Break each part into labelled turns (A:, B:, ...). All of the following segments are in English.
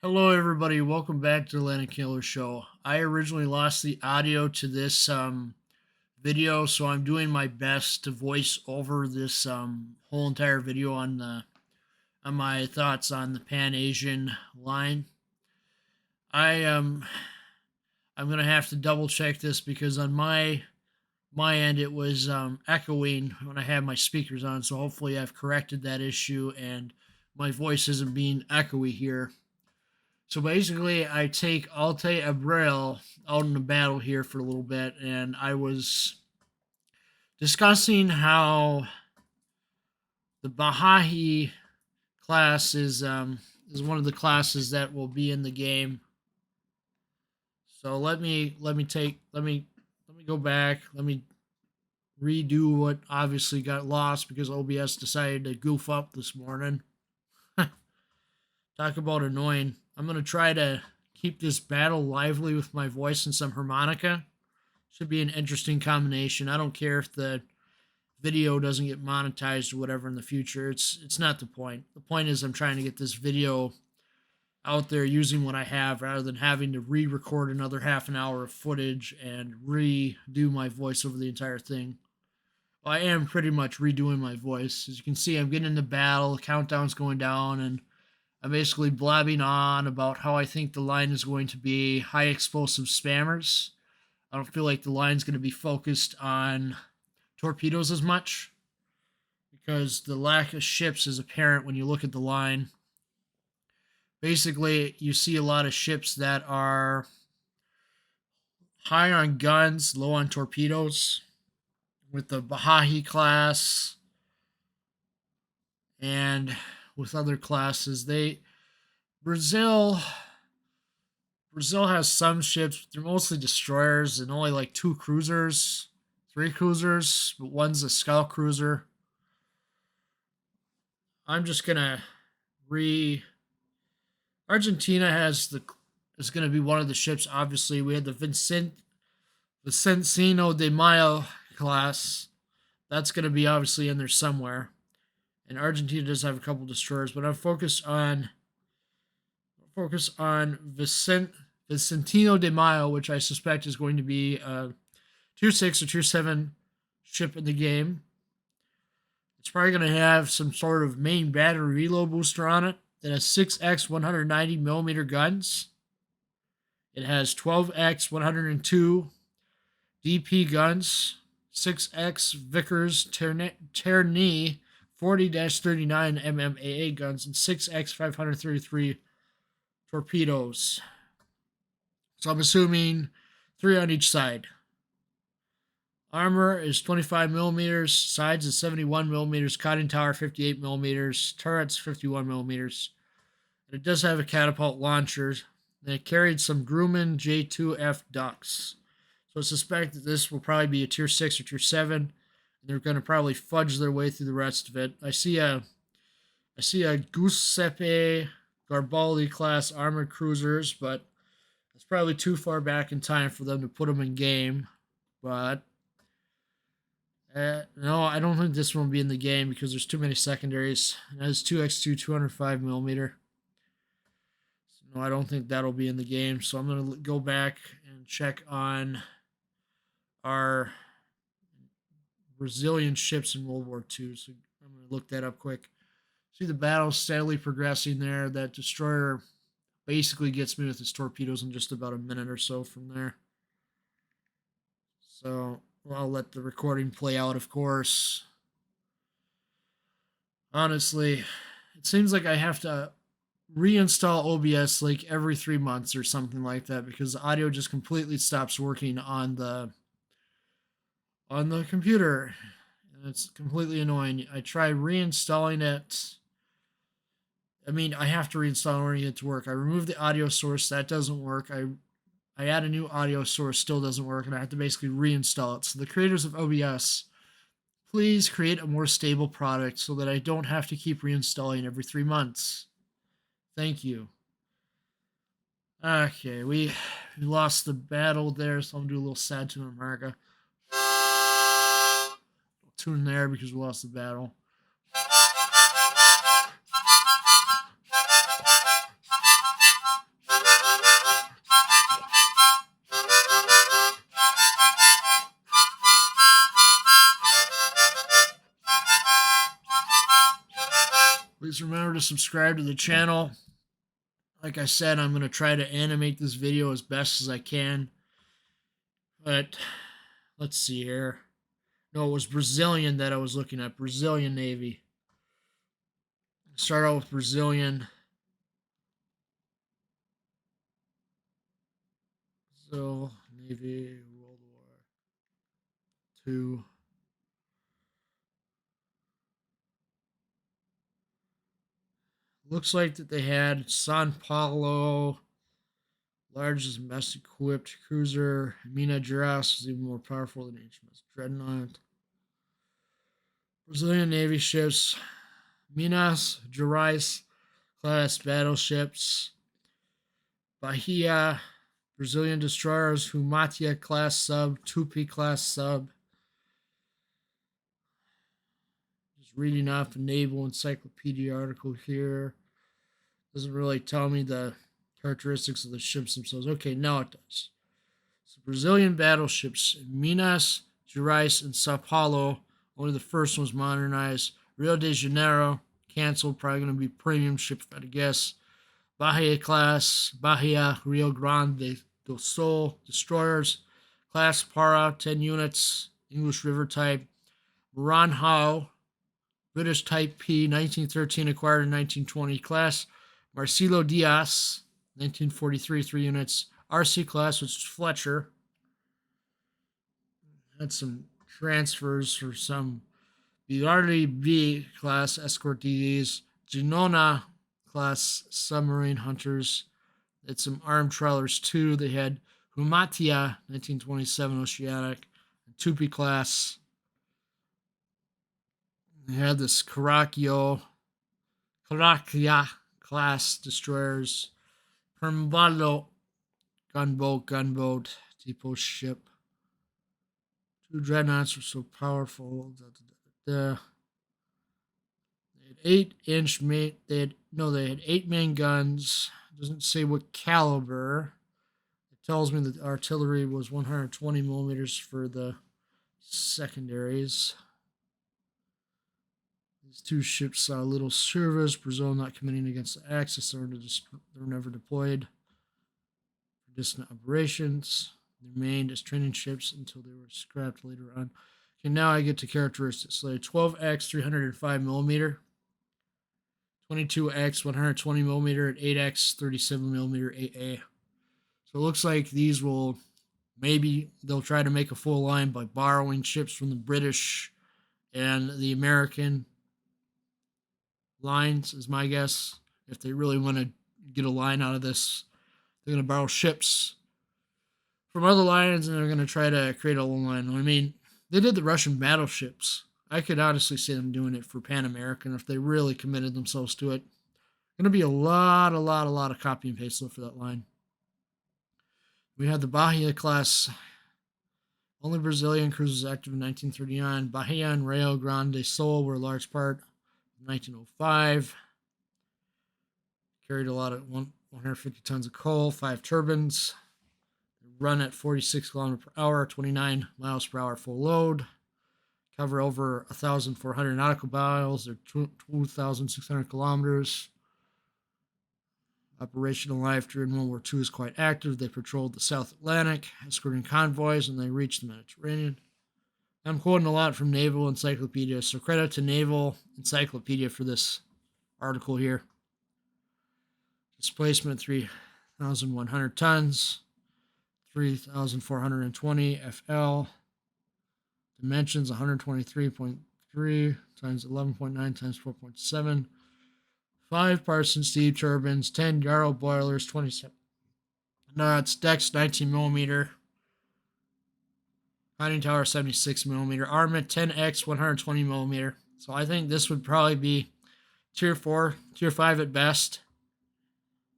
A: Hello, everybody. Welcome back to the Landedkiller show. I originally lost the audio to this video, so I'm doing my best to voice over this whole entire video on my thoughts on the Pan-Asian line. I'm gonna have to double check this because on my end it was echoing when I had my speakers on. So hopefully I've corrected that issue and my voice isn't being echoey here. So basically, I take Alte Abril out in the battle here for a little bit, and I was discussing how the Baha'i class is one of the classes that will be in the game. So let me go back. Let me redo what obviously got lost because OBS decided to goof up this morning. Talk about annoying. I'm going to try to keep this battle lively with my voice and some harmonica. Should be an interesting combination. I don't care if the video doesn't get monetized or whatever in the future. It's not the point. The point is I'm trying to get this video out there using what I have rather than having to re-record another half an hour of footage and redo my voice over the entire thing. Well, I am pretty much redoing my voice. As you can see, I'm getting into battle, the countdown's going down, and I'm basically blabbing on about how I think the line is going to be high explosive spammers. I don't feel like the line's going to be focused on torpedoes as much because the lack of ships is apparent when you look at the line. Basically, you see a lot of ships that are high on guns, low on torpedoes, with the Baha'i class and with other classes. Brazil has some ships, but they're mostly destroyers and only like 2 cruisers, 3 cruisers, but one's a scout cruiser. I'm just gonna Argentina is gonna be one of the ships. Obviously, we had the Vicencino de Mayo class. That's gonna be obviously in there somewhere. And Argentina does have a couple destroyers, but I'm focused on Vicentino de Mayo, which I suspect is going to be a tier 6 or tier 7 ship in the game. It's probably going to have some sort of main battery reload booster on it. It has 6x 190mm guns. It has 12x 102 DP guns, 6x Vickers Terney 40-39 MMAA guns, and 6x 533 torpedoes. So I'm assuming 3 on each side. Armor is 25mm, sides is 71mm, conning tower 58mm, turrets 51mm. And it does have a catapult launcher, and it carried some Grumman J2F ducks. So I suspect that this will probably be a tier 6 or tier 7, and they're going to probably fudge their way through the rest of it. I see a Giuseppe Garibaldi class armored cruisers, but it's probably too far back in time for them to put them in game. But no, I don't think this one will be in the game because there's too many secondaries. It has 2x2 205mm. So no, I don't think that'll be in the game. So I'm going to go back and check on our Brazilian ships in World War II. So I'm going to look that up quick. See the battle steadily progressing there. That destroyer basically gets me with his torpedoes in just about a minute or so from there. So I'll let the recording play out, of course. Honestly, it seems like I have to reinstall OBS like every 3 months or something like that because the audio just completely stops working on the computer. And it's completely annoying. I try reinstalling it. I mean, I have to reinstall in order to get it to work. I remove the audio source. That doesn't work. I add a new audio source, still doesn't work, and I have to basically reinstall it. So the creators of OBS, please create a more stable product so that I don't have to keep reinstalling every 3 months. Thank you. Okay, we lost the battle there, so I'm going to do a little sad tune in America. Tune there because we lost the battle. Please remember to subscribe to the channel. Like I said, I'm going to try to animate this video as best as I can. But let's see here. No, it was Brazilian that I was looking at. Brazilian Navy. Start out with Brazilian. So, Navy, World War II. Looks like that they had San Paulo, largest mass equipped cruiser. Minas Gerais is even more powerful than HMS Dreadnought. Brazilian Navy ships, Minas Gerais class battleships, Bahia, Brazilian destroyers, Humatia class sub, Tupi class sub. Just reading off a naval encyclopedia article here. Doesn't really tell me the characteristics of the ships themselves. Okay, now it does. So Brazilian battleships, Minas Gerais and Sao Paulo. Only the first one was modernized. Rio de Janeiro, canceled. Probably going to be premium ship, if I had to guess. Bahia class, Bahia, Rio Grande do Sul, destroyers. Class Para, 10 units. English River type. Maranhão, British Type P, 1913, acquired in 1920. Class Marcelo Diaz, 1943, 3 units. RC class, which is Fletcher. Had some transfers for some Biardi B class escort DDs. Genona class submarine hunters. They had some armed trawlers too. They had Humatia, 1927 Oceanic, and Tupi class. They had this Caraccia class destroyers, Permbalo gunboat, depot ship. 2 dreadnoughts were so powerful. They had 8-inch they had 8 main guns. It doesn't say what caliber. It tells me that artillery was 120 millimeters for the secondaries. These 2 ships saw little service. Brazil not committing against the Axis. They were never deployed for distant operations. They remained as training ships until they were scrapped later on. Okay, now I get to characteristics. So 12X 305 millimeter, 22X 120 millimeter, and 8X 37 millimeter AA. So it looks like these will they'll try to make a full line by borrowing ships from the British and the American lines, is my guess. If they really want to get a line out of this, they're going to borrow ships from other lines and they're going to try to create a little line. I mean, they did the Russian battleships. I could honestly see them doing it for Pan-American if they really committed themselves to it. Going to be a lot of copy and paste for that line. We had the Bahia class. Only Brazilian cruisers active in 1939. Bahia and Rio Grande do Sul were a large part of 1905. Carried a lot of 150 tons of coal, 5 turbines. They run at 46 kilometers per hour, 29 miles per hour full load. Cover over 1,400 nautical miles. They're 2,600 kilometers. Operational life during World War II is quite active. They patrolled the South Atlantic, escorting convoys, and they reached the Mediterranean. I'm quoting a lot from Naval Encyclopedia, so credit to Naval Encyclopedia for this article here. Displacement 3,100 tons, 3,420 FL. Dimensions 123.3 times 11.9 times 4.7. 5 Parson steam turbines, 10 Yarrow boilers, 27 knots, decks 19 millimeter, conning tower 76 millimeter, armament 10X 120 millimeter. So I think this would probably be tier 4, tier 5 at best.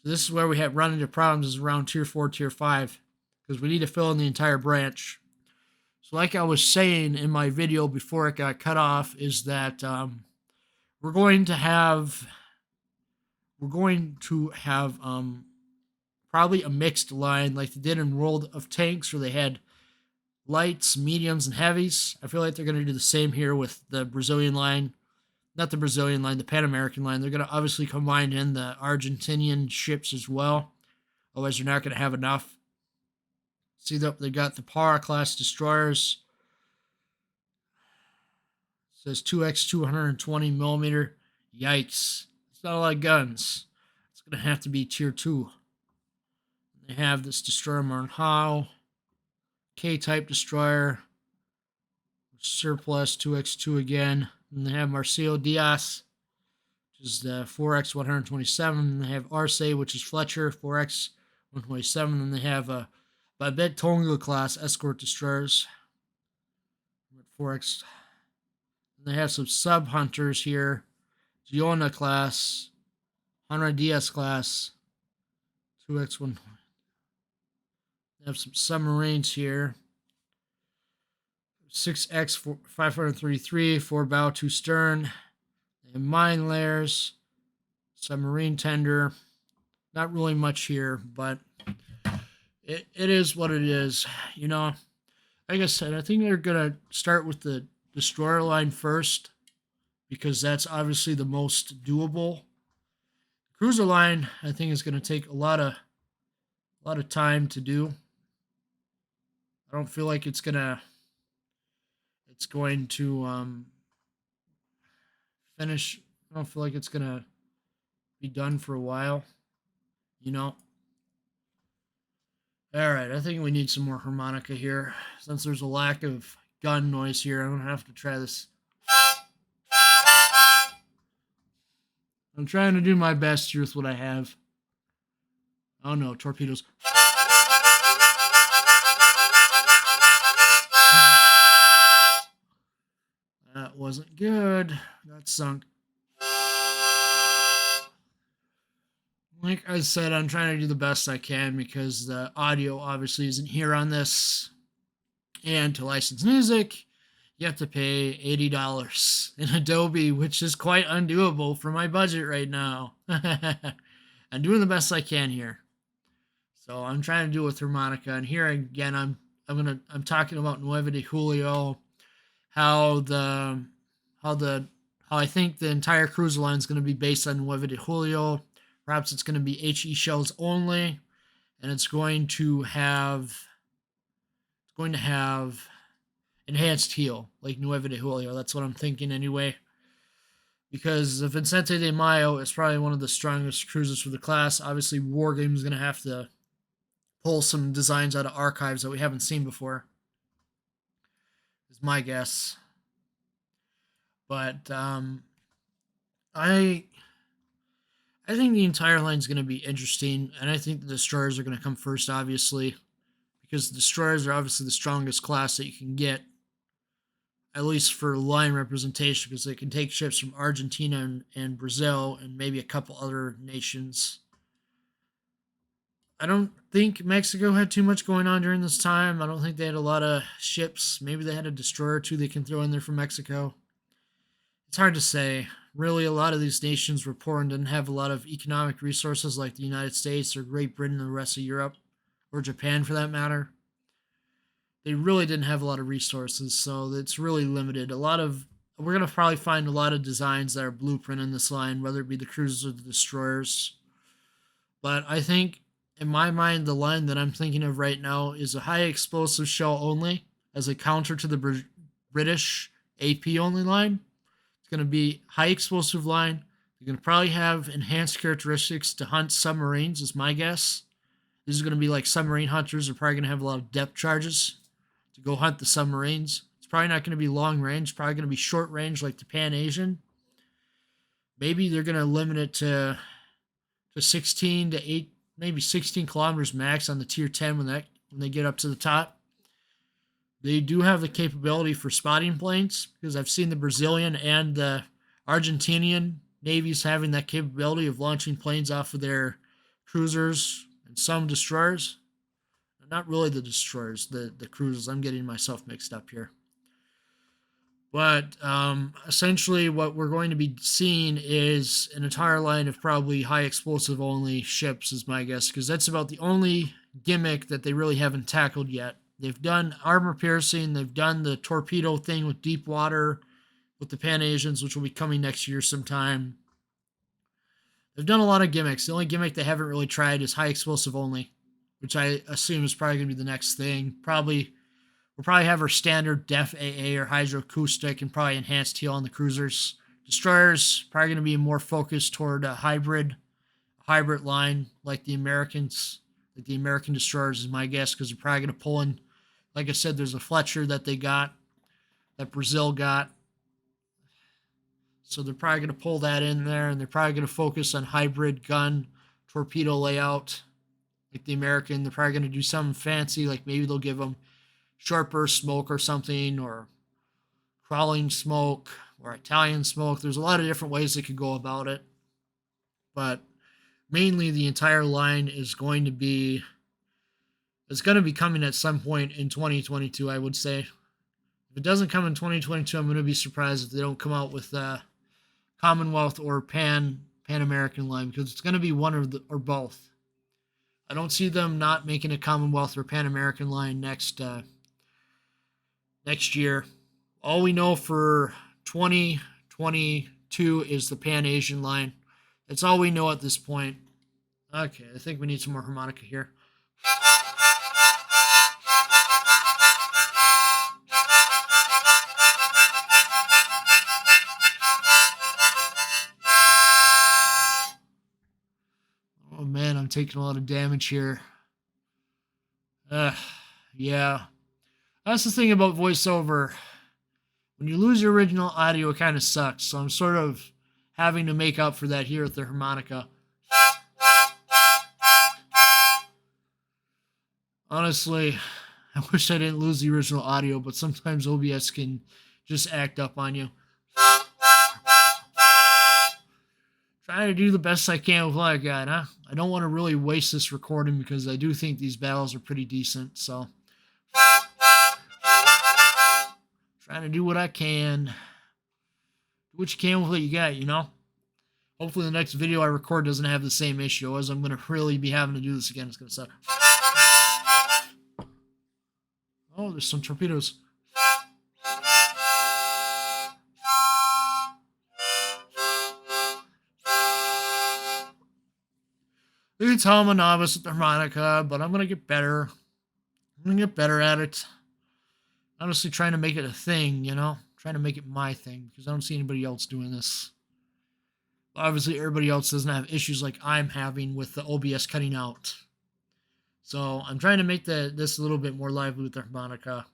A: So this is where we have run into problems, is around tier 4, tier 5, because we need to fill in the entire branch. So like I was saying in my video before it got cut off, is that we're going to have probably a mixed line like they did in World of Tanks, where they had lights, mediums, and heavies. I feel like they're going to do the same here with the Brazilian line. not the Brazilian line, the Pan-American line. They're going to obviously combine in the Argentinian ships as well. Otherwise, you're not going to have enough. See that they got the Para class destroyers. It says 2x 220 millimeter. Yikes. It's not a lot of guns. It's going to have to be tier 2. They have this destroyer Marnhau. K-type destroyer. Surplus 2x2 again. And they have Marcelo Diaz, which is the 4x 127. And they have Arce, which is Fletcher, 4x 127. And they have a Babette Tonga class escort destroyers, 4x. And they have some sub hunters here. Giona class, Honra Diaz class, 2x1. They have some submarines here. 6x 533, 4 bow, 2 stern. They have mine layers, submarine tender. Not really much here, but it is what it is. You know, like I said, I think they're going to start with the destroyer line first because that's obviously the most doable. Cruiser line, I think, is going to take a lot of time to do. I don't feel like it's going to finish. I don't feel like it's going to be done for a while, you know. All right, I think we need some more harmonica here. Since there's a lack of gun noise here, I'm going to have to try this. I'm trying to do my best here with what I have. Oh no, torpedoes. That wasn't good. That sunk. Like I said, I'm trying to do the best I can because the audio obviously isn't here on this. And to license music, you have to pay $80 in Adobe, which is quite undoable for my budget right now. I'm doing the best I can here. So I'm trying to do it with harmonica. And here again, I'm talking about Nueva de Julio, how I think the entire cruiser line is going to be based on Nueva de Julio. Perhaps it's going to be HE shells only, and it's going to have enhanced heal like Nueva de Julio. That's what I'm thinking anyway. Because the Vicente de Mayo is probably one of the strongest cruisers for the class. Obviously, Wargame is going to have to pull some designs out of archives that we haven't seen before. Is my guess. But I think the entire line is going to be interesting, and I think the destroyers are going to come first, obviously, because the destroyers are obviously the strongest class that you can get, at least for line representation, because they can take ships from Argentina and Brazil and maybe a couple other nations. I don't think Mexico had too much going on during this time. I don't think they had a lot of ships. Maybe they had a destroyer or two they can throw in there from Mexico. It's hard to say. Really, a lot of these nations were poor and didn't have a lot of economic resources like the United States or Great Britain and the rest of Europe, or Japan for that matter. They really didn't have a lot of resources, so it's really limited. We're going to probably find a lot of designs that are blueprint in this line, whether it be the cruisers or the destroyers. But I think, in my mind, the line that I'm thinking of right now is a high explosive shell only as a counter to the British AP only line. It's going to be high explosive line. You're going to probably have enhanced characteristics to hunt submarines, is my guess. This is going to be like submarine hunters. They're probably going to have a lot of depth charges to go hunt the submarines. It's probably not going to be long range. Probably going to be short range like the Pan-Asian. Maybe they're going to limit it to 16 to 8, maybe 16 kilometers max on the tier 10 when they get up to the top. They do have the capability for spotting planes, because I've seen the Brazilian and the Argentinian navies having that capability of launching planes off of their cruisers and some destroyers. Not really the destroyers, the cruisers. I'm getting myself mixed up here. But essentially what we're going to be seeing is an entire line of probably high explosive only ships, is my guess, because that's about the only gimmick that they really haven't tackled yet. They've done armor piercing, they've done the torpedo thing with deep water, with the Pan-Asians, which will be coming next year sometime. They've done a lot of gimmicks. The only gimmick they haven't really tried is high explosive only, which I assume is probably going to be the next thing. We'll probably have our standard def AA or hydroacoustic and probably enhanced heal on the cruisers. Destroyers probably going to be more focused toward a hybrid line like the Americans, like the American destroyers is my guess, because they're probably going to pull in. Like I said, there's a Fletcher that they got, that Brazil got. So they're probably going to pull that in there, and they're probably going to focus on hybrid gun torpedo layout like the American. They're probably going to do something fancy, like maybe they'll give them short burst smoke or something, or crawling smoke, or Italian smoke. There's a lot of different ways they could go about it. But mainly the entire line is going to be coming at some point in 2022, I would say. If it doesn't come in 2022, I'm going to be surprised if they don't come out with Commonwealth or Pan-American line, because it's going to be one or both. I don't see them not making a Commonwealth or Pan-American line next year. All we know for 2022 is the Pan-Asian line. That's all we know at this point. Okay, I think we need some more harmonica here. Oh man, I'm taking a lot of damage here. Yeah. That's the thing about voiceover. When you lose your original audio, it kind of sucks. So I'm sort of having to make up for that here with the harmonica. Honestly, I wish I didn't lose the original audio, but sometimes OBS can just act up on you. Trying to do the best I can with what I got, huh? I don't want to really waste this recording because I do think these battles are pretty decent, so trying to do what I can. Do what you can with what you got, you know? Hopefully the next video I record doesn't have the same issue, as I'm going to really be having to do this again. It's going to suck. Oh, there's some torpedoes. You can tell I'm a novice at the harmonica, but I'm going to get better. I'm going to get better at it. Honestly, trying to make it a thing, you know? Trying to make it my thing, because I don't see anybody else doing this. Obviously, everybody else doesn't have issues like I'm having with the OBS cutting out. So I'm trying to make this a little bit more lively with the harmonica.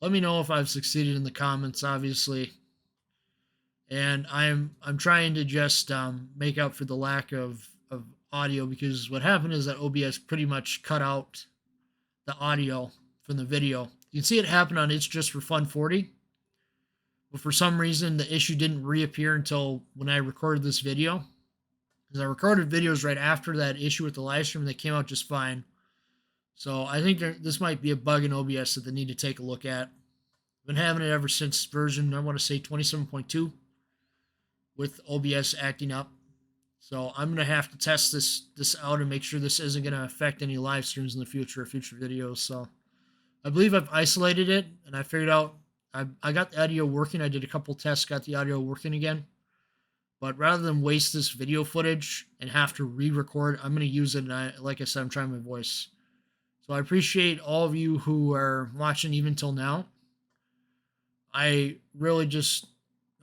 A: Let me know if I've succeeded in the comments, obviously. And I'm trying to just make up for the lack of audio, because what happened is that OBS pretty much cut out the audio from the video. You can see it happen on It's Just for Fun 40. But for some reason, the issue didn't reappear until when I recorded this video. Because I recorded videos right after that issue with the live stream, and they came out just fine. So I think this might be a bug in OBS that they need to take a look at. I've been having it ever since version, I want to say 27.2, with OBS acting up. So I'm going to have to test this out and make sure this isn't going to affect any live streams in the future or future videos. So I believe I've isolated it, and I figured out I got the audio working. I did a couple tests, got the audio working again. But rather than waste this video footage and have to re-record, I'm going to use it, and like I said, I'm trying my voice. So I appreciate all of you who are watching even till now. I really just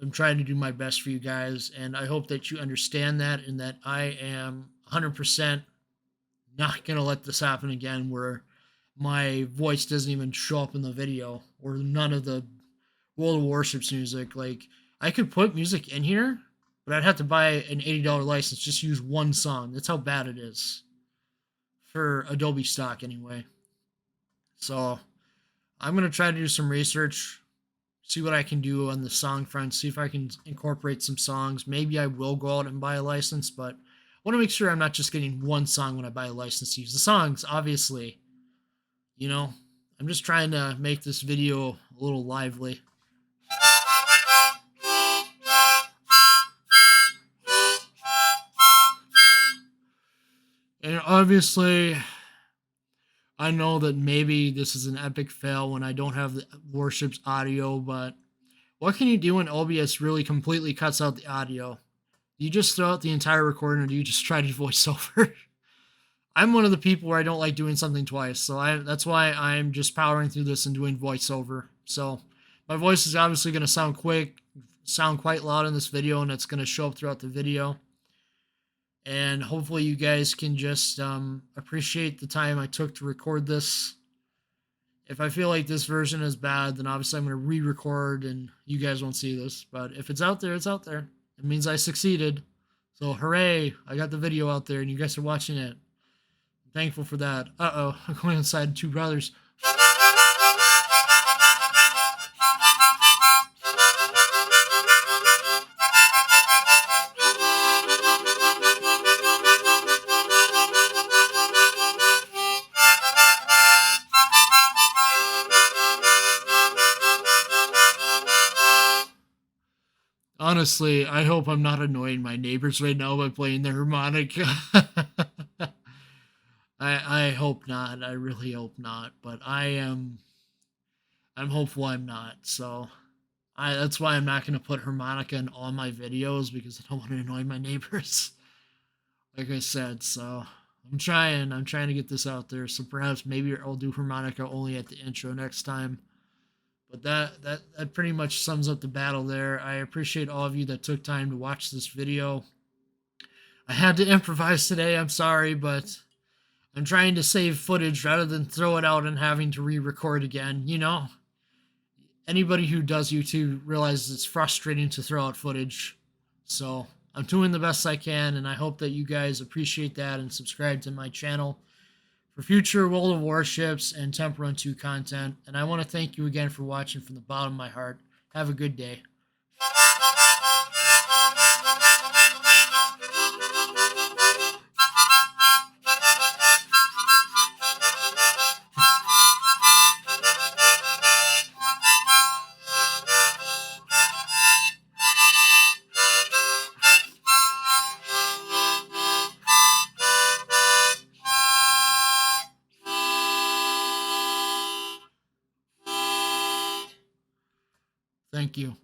A: am trying to do my best for you guys, and I hope that you understand that, and that I am 100% not going to let this happen again where my voice doesn't even show up in the video, or none of the World of Warships music. Like, I could put music in here, but I'd have to buy an $80 license, just use one song. That's how bad it is. For Adobe stock, anyway. So, I'm going to try to do some research, see what I can do on the song front, see if I can incorporate some songs. Maybe I will go out and buy a license, but I want to make sure I'm not just getting one song when I buy a license to use the songs, obviously. You know, I'm just trying to make this video a little lively. And obviously, I know that maybe this is an epic fail when I don't have the Warships audio, but What can you do when OBS really completely cuts out the audio? Do you just throw out the entire recording, or do you just try to voice over? I'm one of the people where I don't like doing something twice, so that's why I'm just powering through this and doing voiceover. So my voice is obviously going to sound quite loud in this video, and it's going to show up throughout the video. And hopefully you guys can just appreciate the time I took to record this. If I feel like this version is bad, then obviously I'm going to re-record and you guys won't see this. But if it's out there, it's out there. It means I succeeded. So hooray, I got the video out there and you guys are watching it. I'm thankful for that. Uh-oh, I'm going inside two brothers. Honestly, I hope I'm not annoying my neighbors right now by playing the harmonica. I hope not. I really hope not. But I'm hopeful I'm not. So that's why I'm not going to put harmonica in all my videos, because I don't want to annoy my neighbors. Like I said, so I'm trying to get this out there. So perhaps maybe I'll do harmonica only at the intro next time. But that pretty much sums up the battle there. I appreciate all of you that took time to watch this video. I had to improvise today. I'm sorry, but I'm trying to save footage rather than throw it out and having to re-record again. You know, anybody who does YouTube realizes it's frustrating to throw out footage. So I'm doing the best I can, and I hope that you guys appreciate that and subscribe to my channel for future World of Warships and Temple Run 2 content. And I want to thank you again for watching from the bottom of my heart. Have a good day. Thank you.